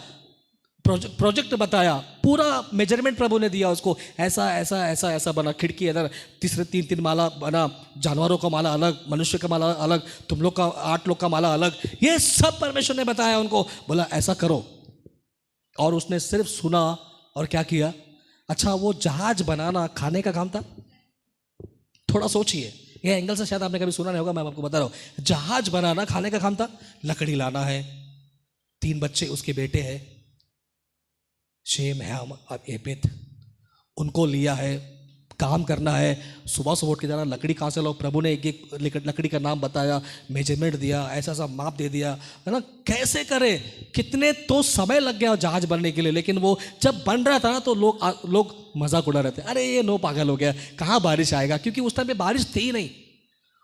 प्रोजेक्ट बताया, पूरा मेजरमेंट प्रभु ने दिया उसको, ऐसा ऐसा ऐसा ऐसा बना, खिड़की इधर, तीसरे 3 माला बना, जानवरों का माला अलग, मनुष्य का माला अलग, तुम लोग का 8 लोग का माला अलग, ये सब परमेश्वर ने बताया उनको, बोला ऐसा करो। और उसने सिर्फ सुना और क्या किया। अच्छा, वो जहाज बनाना खाने का काम था? थोड़ा सोचिए, ये एंगल से शायद आपने कभी सुना नहीं होगा, मैं आपको बता रहा हूं। जहाज बनाना खाने का काम था? लकड़ी लाना है, 3 बच्चे उसके बेटे हैं, शेम, हैम और एपेत, उनको लिया है, काम करना है। सुबह सुबह उठ के जाना, लकड़ी कहाँ से लो, प्रभु ने एक एक लकड़ी का नाम बताया, मेजरमेंट दिया, ऐसा ऐसा माप दे दिया, है ना। कैसे करे, कितने तो समय लग गया जहाज बनने के लिए, लेकिन वो जब बन रहा था ना, तो लोग मजाक उड़ा रहे थे, अरे ये नो पागल हो गया, कहाँ बारिश आएगा, क्योंकि उस टाइम पे बारिश थी ही नहीं।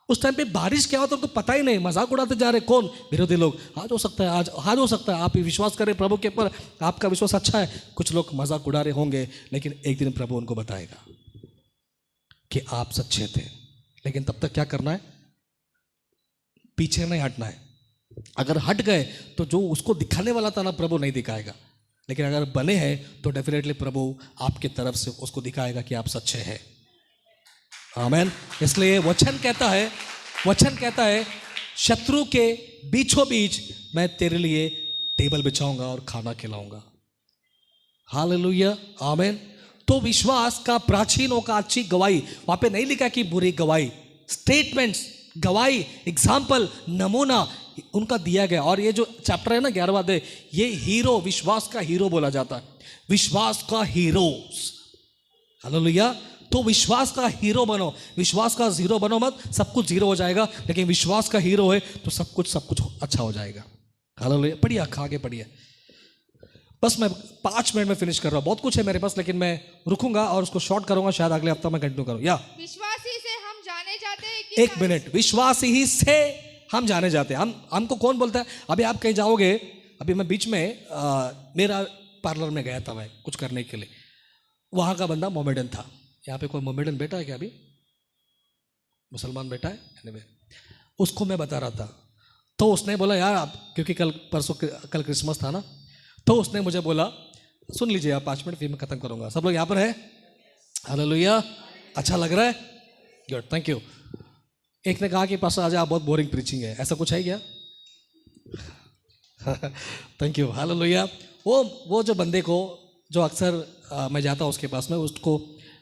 उस टाइम पे बारिश क्या होता है तो पता ही नहीं, मजाक उड़ाते जा रहे। कौन? विरोधी लोग। आज हो सकता है, आज हो सकता है आप विश्वास करें प्रभु के ऊपर, आपका विश्वास अच्छा है, कुछ लोग मजाक उड़ा रहे होंगे, लेकिन एक दिन प्रभु उनको बताएगा कि आप सच्चे थे। लेकिन तब तक क्या करना है, पीछे नहीं हटना है। अगर हट गए तो जो उसको दिखाने वाला था ना, प्रभु नहीं दिखाएगा, लेकिन अगर बने हैं तो डेफिनेटली प्रभु आपके तरफ से उसको दिखाएगा कि आप सच्चे हैं। आमीन। इसलिए वचन कहता है शत्रु के बीचों बीच मैं तेरे लिए टेबल बिछाऊंगा और खाना खिलाऊंगा। हालेलुया। आमीन। तो विश्वास का प्राचीनों का अच्छी गवाही, वहां पे नहीं लिखा कि बुरी गवाही, स्टेटमेंट्स, गवाही, एग्जाम्पल, नमूना उनका दिया गया। और ये जो चैप्टर है ना 11वां अध्याय, ये हीरो, विश्वास का हीरो बोला जाता है, विश्वास का हीरो। हालेलुया। तो विश्वास का हीरो बनो, विश्वास का जीरो बनो मत, सब कुछ जीरो हो जाएगा, लेकिन विश्वास का हीरो है तो सब कुछ अच्छा हो जाएगा। हालेलुया। पढ़िए, आगे पढ़िए। बस मैं 5 मिनट में फिनिश कर रहा हूँ, बहुत कुछ है मेरे पास, लेकिन मैं रुकूंगा और उसको शॉर्ट करूंगा, शायद अगले हफ्ता में कंटिन्यू करूँ। या विश्वास ही से हम जाने जाते हैं कि 1 मिनट, विश्वास ही से हम जाने जाते हैं। हमको कौन बोलता है? अभी आप कहीं जाओगे, अभी मैं बीच में मेरा पार्लर में गया था मैं कुछ करने के लिए, वहाँ का बंदा मोमेडन था। यहाँ पे कोई मोमेडन बेटा है क्या? अभी मुसलमान बेटा है। anyway, उसको मैं बता रहा था, तो उसने बोला यार आप, क्योंकि कल क्रिसमस था ना, तो उसने मुझे बोला सुन लीजिए आप 5 मिनट, फिर मैं खत्म करूंगा। सब लोग यहाँ पर है? हालेलुया। अच्छा लग रहा है? Good, thank you. एक ने कहा कि पास्टर आज आप बहुत बोरिंग प्रीचिंग है, ऐसा कुछ है क्या? Thank you. हालेलुया। वो जो बंदे को, जो अक्सर मैं जाता हूँ उसके पास में, उसको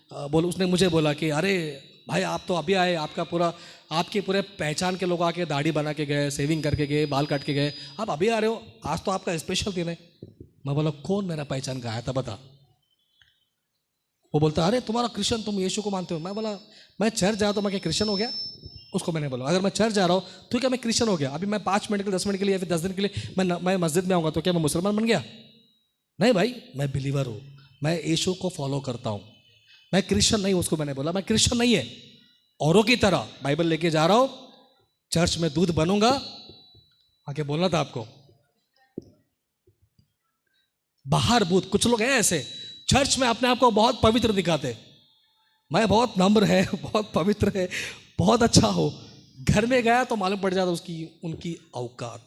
उसने मुझे बोला कि अरे भाई आप तो अभी आए, आपके पूरे पहचान के लोग आके दाढ़ी बना के गए, सेविंग करके गए, बाल काट के गए, आप अभी आ रहे हो, आज तो आपका स्पेशल दिन है। मैं बोला कौन मेरा पहचान का आया था बता। वो बोलता अरे तुम्हारा क्रिश्चियन, तुम यीशु को मानते हो। मैं बोला मैं चर्च जा रहा तो मैं क्या क्रिश्चियन हो गया? उसको मैंने बोला अगर मैं चर्च जा रहा हूँ तो क्या मैं क्रिश्चियन हो गया? अभी मैं 5 मिनट के लिए, 10 मिनट के लिए या फिर 10 दिन के लिए मैं मस्जिद में आऊँगा तो क्या मैं मुसलमान बन गया? नहीं भाई, मैं बिलीवर हूँ, मैं यीशु को फॉलो करता हूँ, मैं क्रिश्चियन नहीं। उसको मैंने बोला मैं क्रिश्चियन नहीं है, औरों की तरह बाइबल लेके जा रहा हूँ, चर्च में दूध बनूंगा। आगे बोलना था आपको, बाहर भूत, कुछ लोग हैं ऐसे, चर्च में अपने आप को बहुत पवित्र दिखाते, मैं बहुत नम्र है, बहुत पवित्र है, बहुत अच्छा हो। घर में गया तो मालूम पड़ जाता उनकी औकात।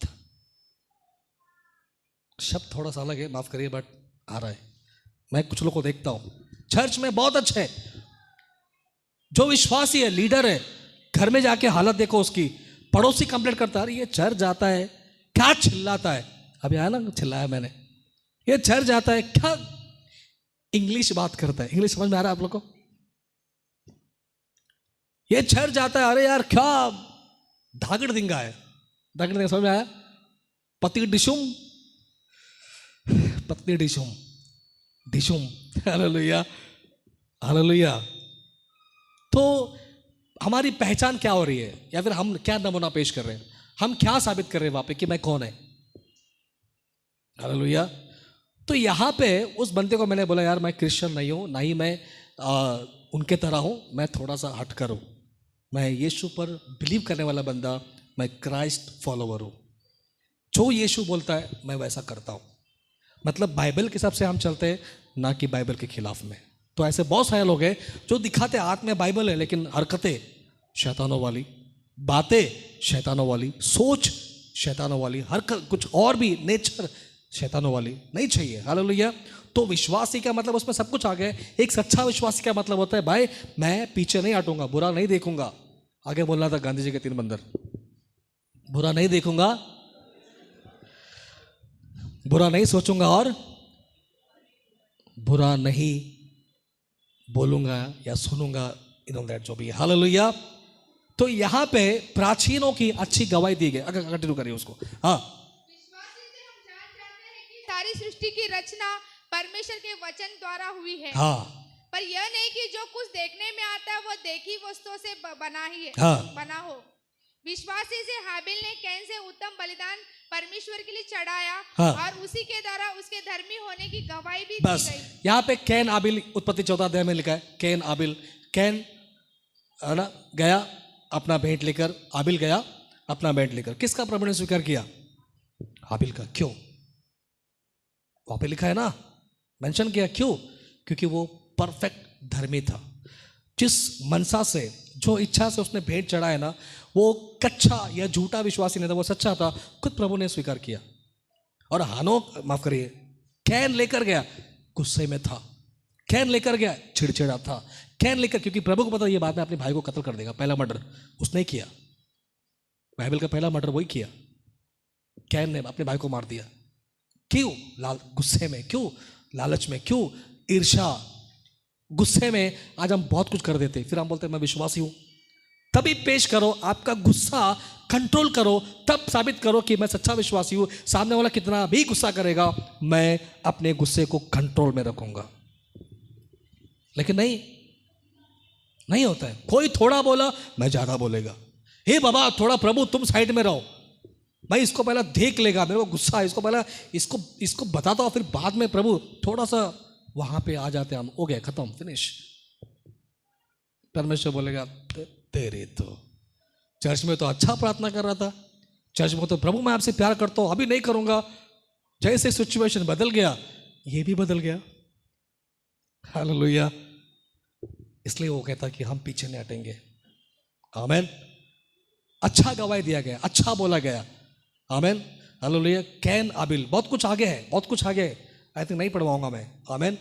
शब्द थोड़ा सा अलग है, माफ करिए, बट आ रहा है। मैं कुछ लोग को देखता हूं चर्च में बहुत अच्छे, जो विश्वासी है, लीडर है, घर में जाके हालत देखो उसकी। पड़ोसी कंप्लेंट करता है, ये चर्च जाता है क्या चिल्लाता है। अभी आया ना, चिल्लाया मैंने, ये चर्च जाता है क्या इंग्लिश बात करता है। इंग्लिश समझ में आ रहा है आप लोग को? ये चर्च जाता है, अरे यार क्या धागड़ दिंगा है। धागड़ दिंगा समझ में आया? पति डिशुम, पत्नी डिशुम, डिशुम। Hallelujah, hallelujah. तो हमारी पहचान क्या हो रही है, या फिर हम क्या नमूना पेश कर रहे हैं, हम क्या साबित कर रहे हैं वहां पे कि मैं कौन है। हालेलुया। तो यहां पे उस बंदे को मैंने बोला, यार मैं क्रिश्चियन नहीं हूं, ना ही मैं उनके तरह हूं, मैं थोड़ा सा हटकर हूं, मैं यीशु पर बिलीव करने वाला बंदा, मैं क्राइस्ट फॉलोवर हूं। जो यीशु बोलता है मैं वैसा करता हूं। मतलब बाइबल के हिसाब से हम चलते हैं, ना कि बाइबल के खिलाफ में। तो ऐसे बहुत सारे लोग हैं जो दिखाते हाथ में बाइबल है, लेकिन हरकतें शैतानों वाली, बातें शैतानों वाली, सोच शैतानों वाली, हरकत कुछ और भी, नेचर शैतानों वाली नहीं चाहिए। हालेलुया। तो विश्वासी का मतलब उसमें सब कुछ आ गया। एक सच्चा विश्वासी का मतलब होता है, भाई मैं पीछे नहीं हटूंगा, बुरा नहीं देखूंगा। आगे बोलना था गांधी जी के 3 बंदर, बुरा नहीं देखूंगा, बुरा नहीं सोचूंगा और बुरा नहीं बोलूंगा या सुनूंगा, दैट जो भी है। हालेलुया। तो यहां पे प्राचीनों की अच्छी गवाही दी गई। अगर कंटिन्यू करिए उसको। हाँ, विश्वासी से हम जान जाते हैं कि सारी सृष्टि की रचना परमेश्वर के वचन द्वारा हुई है। हाँ, पर यह नहीं कि जो कुछ देखने में आता है वो देखी वस्तुओं से बना ही है, हाँ। बना हो। विश्वासी से हाबिल ने कैन से उत्तम बलिदान परमेश्वर के लिए चढ़ाया, हाँ। और उसी के द्वारा उसके धर्मी होने की गवाही भी बस दी गई। यहाँ पे कैन आबिल, उत्पत्ति 14 अध्याय में लिखा है, कैन आबिल। कैन है ना, गया अपना भेंट लेकर, आबिल गया अपना भेंट लेकर। किसका प्रभु ने स्वीकार किया? आबिल का। क्यों? वहां पे लिखा है ना, मेंशन किया। क्यों? क्योंकि वो परफेक्ट धर्मी था। जिस मनसा से, जो इच्छा से उसने भेंट चढ़ाया ना, वो कच्चा या झूठा विश्वासी नहीं था, वो सच्चा था। खुद प्रभु ने स्वीकार किया। और हानोक, माफ करिए, कैन लेकर गया, गुस्से में था। कैन लेकर गया, चिड़चिड़ा था। कैन लेकर, क्योंकि प्रभु को पता ये बात में अपने भाई को कत्ल कर देगा। पहला मर्डर उसने किया, बाइबल का पहला मर्डर वही किया। कैन ने अपने भाई को मार दिया। क्यों? गुस्से में। क्यों? लालच में। क्यों? ईर्ष्या, गुस्से में। आज हम बहुत कुछ कर देते, फिर हम बोलते हैं मैं विश्वासी हूं। तभी पेश करो, आपका गुस्सा कंट्रोल करो, तब साबित करो कि मैं सच्चा विश्वासी हूं। सामने वाला कितना भी गुस्सा करेगा, मैं अपने गुस्से को कंट्रोल में रखूंगा। लेकिन नहीं होता है। कोई थोड़ा बोला, मैं ज्यादा बोलेगा। हे बाबा थोड़ा, प्रभु तुम साइड में रहो, मैं इसको पहला देख लेगा, मेरे को गुस्सा है, इसको पहला इसको बताता हूं, फिर बाद में प्रभु थोड़ा सा वहां पे आ जाते हैं हम। हो गया, खत्म, फिनिश। परमेश्वर बोलेगा तेरे तो चर्च में तो अच्छा प्रार्थना कर रहा था, चर्च में तो प्रभु मैं आपसे प्यार करता हूं, अभी नहीं करूंगा। जैसे सिचुएशन बदल गया, ये भी बदल गया। हालेलुया। इसलिए वो कहता कि हम पीछे नहीं हटेंगे। आमेन। अच्छा गवाही दिया गया, अच्छा बोला गया। आमेन। हालेलुया। कैन आबिल, बहुत कुछ आगे है, बहुत कुछ आगे है। आई थिंक नहीं पढ़वाऊंगा मैं। आमेन।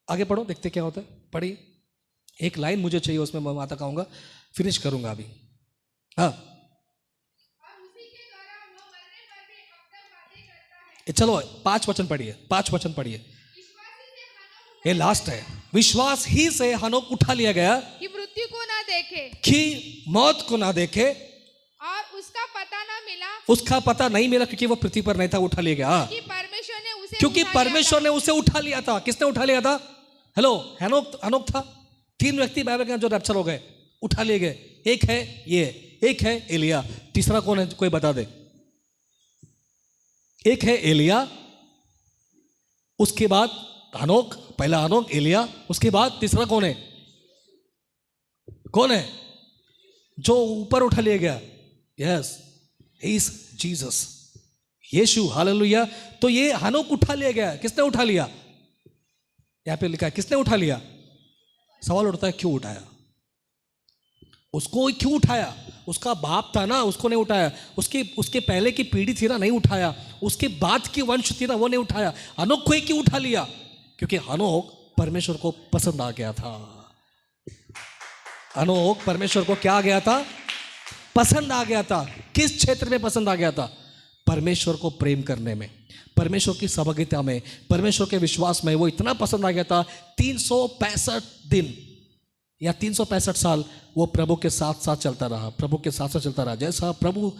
आगे पढ़ो, देखते क्या होता है। पढ़िए, एक लाइन मुझे चाहिए, उसमें मैं माता कहूंगा, फिनिश करूंगा अभी। हाँ, चलो 5 वचन पढ़िए, 5 वचन पढ़िए, ये लास्ट है। विश्वास ही से हनोक उठा लिया गया कि मृत्यु को ना देखे, कि मौत को ना देखे, और उसका पता ना मिला, उसका पता नहीं मिला, क्योंकि वो पृथ्वी पर नहीं था, उठा लिया गया। कि परमेश्वर ने उसे क्योंकि उठा लिया परमेश्वर ने उसे उठा लिया था। किसने उठा लिया था? हेलो, हनोक था। 3 व्यक्ति बाइबल के जो रैप्चर हो गए, उठा लिए गए। एक है ये, एक है एलिया, तीसरा कौन है कोई बता दे? एक है एलिया, उसके बाद हनोक, पहला हनोक, एलिया, उसके बाद तीसरा कौन है? कौन है जो ऊपर उठा लिया गया? यस, इज जीसस, यीशु। हालेलुया। तो ये हनोक उठा लिया गया। किसने उठा लिया? यहाँ पे लिखा है किसने उठा लिया? सवाल उठता है क्यों उठाया? उसको क्यों उठाया? उसका बाप था ना, उसको नहीं उठाया। उसके पहले की पीढ़ी थी ना, नहीं उठाया। उसके बाद की वंश थी ना, वो नहीं उठाया। हनोक को ही क्यों उठा लिया? क्योंकि हनोक परमेश्वर को पसंद आ गया था। हनोक परमेश्वर को क्या आ गया था? पसंद आ गया था। किस क्षेत्र में पसंद आ गया था? परमेश्वर को प्रेम करने में, परमेश्वर की सहभागिता में, परमेश्वर के विश्वास में। वो इतना पसंद आ गया था 365 दिन या 365 साल वो प्रभु के साथ साथ चलता रहा, प्रभु के साथ साथ चलता रहा। जैसा प्रभु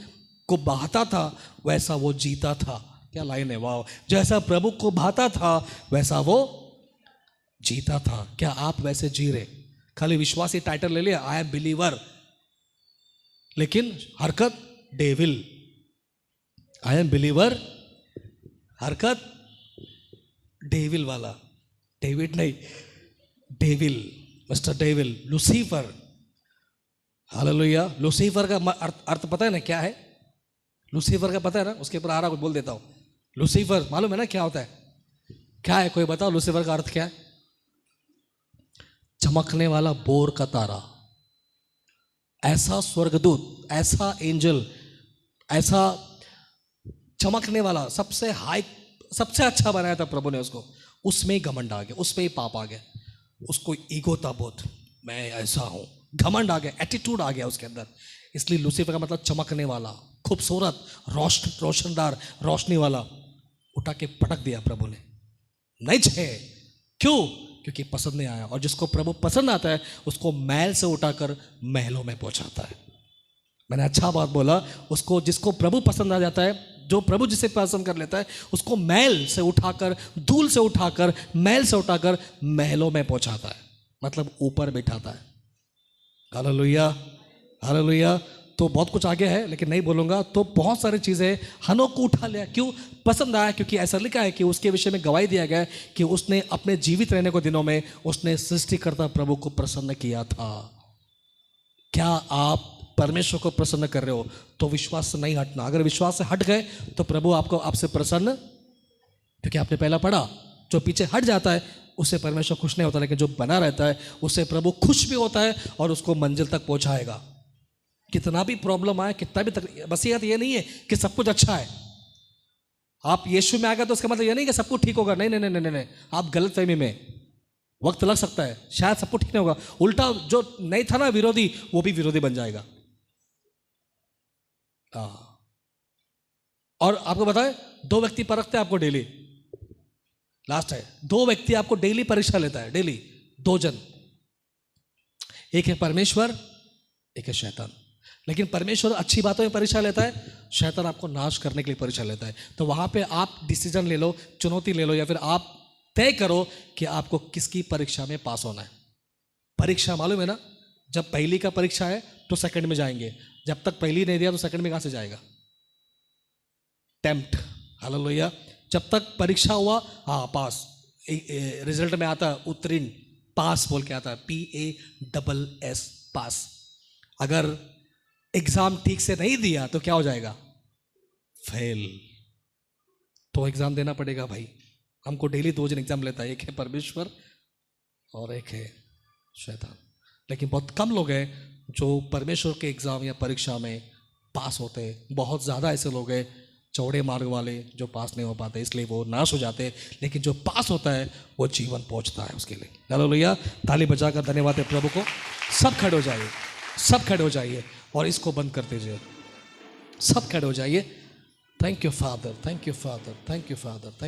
को भाता था वैसा वो जीता था। क्या लाइन है, वाह! जैसा प्रभु को भाता था वैसा वो जीता था। क्या आप वैसे जी रहे? खाली विश्वासी टाइटल ले लिया, आई एम बिलीवर, लेकिन हरकत डेविल। आई एम बिलीवर, हरकत डेविल वाला। डेविड नहीं, devil, mister devil, Lucifer. Hallelujah. Lucifer का अर्थ पता है ना क्या है? लूसीफर का पता है ना? उसके ऊपर आ रहा कुछ बोल देता हूं। लूसीफर मालूम है ना क्या होता है? क्या है, कोई बताओ लूसीफर का अर्थ क्या है? चमकने वाला बोर का तारा। ऐसा स्वर्गदूत, ऐसा एंजल, ऐसा चमकने वाला, सबसे हाई, सबसे अच्छा बनाया था प्रभु ने उसको। उसमें ही घमंड आ गया, उसमें ही पाप आ गया। उसको ईगो था बहुत, मैं ऐसा हूं, घमंड आ गया, एटीट्यूड आ गया उसके अंदर। इसलिए लूसीफर का मतलब चमकने वाला, खूबसूरत, रोशनदार, रोशनी वाला। उठा के पटक दिया प्रभु ने, नहीं छे। क्यों? क्योंकि पसंद नहीं आया। और जिसको प्रभु पसंद आता है उसको महल से उठाकर महलों में पहुंचाता है। मैंने अच्छा बात बोला। उसको, जिसको प्रभु पसंद आ जाता है, जो प्रभु जिसे पसंद कर लेता है, उसको महल से उठाकर, धूल से उठाकर, महल से उठाकर महलों में पहुंचाता है, मतलब ऊपर बिठाता है। Hallelujah, hallelujah. तो बहुत कुछ आगे है लेकिन नहीं बोलूंगा। तो बहुत सारी चीजें हनोक को उठा लिया। क्यों? पसंद आया। क्योंकि ऐसा लिखा है कि उसके विषय में गवाही दिया गया है कि उसने अपने जीवित रहने को दिनों में उसने सृष्टिकर्ता प्रभु को प्रसन्न किया था। क्या आप परमेश्वर को प्रसन्न कर रहे हो? तो विश्वास से नहीं हटना। अगर विश्वास से हट गए तो प्रभु आपसे प्रसन्न, क्योंकि आपने पहला पढ़ा, जो पीछे हट जाता है उससे परमेश्वर खुश नहीं होता, लेकिन जो बना रहता है उससे प्रभु खुश भी होता है और उसको मंजिल तक पहुंचाएगा। कितना भी प्रॉब्लम आए, कितना भी तकलीफ, वसीयत ये नहीं है कि सब कुछ अच्छा है। आप यीशु में आ गए तो उसका मतलब ये नहीं कि सब कुछ ठीक होगा। नहीं नहीं नहीं नहीं, आप गलत फहमी में, वक्त लग सकता है, शायद सब कुछ ठीक नहीं होगा। उल्टा जो नहीं था ना विरोधी, वो भी विरोधी बन जाएगा। और आपको बताए, 2 व्यक्ति परखते हैं आपको डेली। लास्ट है, 2 व्यक्ति आपको डेली परीक्षा लेता है, डेली 2 जन। एक है परमेश्वर, एक है शैतान। लेकिन परमेश्वर अच्छी बातों में परीक्षा लेता है, शैतान आपको नाश करने के लिए परीक्षा लेता है। तो वहां पे आप डिसीजन ले लो, चुनौती ले लो, या फिर आप तय करो कि आपको किसकी परीक्षा में पास होना है। परीक्षा मालूम है ना, जब पहली का परीक्षा है तो सेकंड में जाएंगे। जब तक पहली नहीं दिया तो सेकंड में कहां से जाएगा? टेम्प्ट। हालेलुया। जब तक परीक्षा हुआ, हाँ पास, रिजल्ट में आता है उत्तीर्ण, पास बोल के आता है, PASS, पास। अगर एग्जाम ठीक से नहीं दिया तो क्या हो जाएगा? फेल। तो एग्जाम देना पड़ेगा भाई। हमको डेली 2 जन एग्जाम लेता है, एक है परमेश्वर और एक है शैतान। लेकिन बहुत कम लोग हैं जो परमेश्वर के एग्जाम या परीक्षा में पास होते हैं। बहुत ज़्यादा ऐसे लोग हैं चौड़े मार्ग वाले जो पास नहीं हो पाते, इसलिए वो नाश हो जाते हैं। लेकिन जो पास होता है वो जीवन पहुंचता है उसके लिए। हालेलुया। ताली बजाकर धन्यवाद है प्रभु को। सब खड़े हो जाइए, सब खड़े हो जाइए और इसको बंद कर दीजिए। सब खड़े हो जाइए। Thank you father, thank you father, thank you father, thank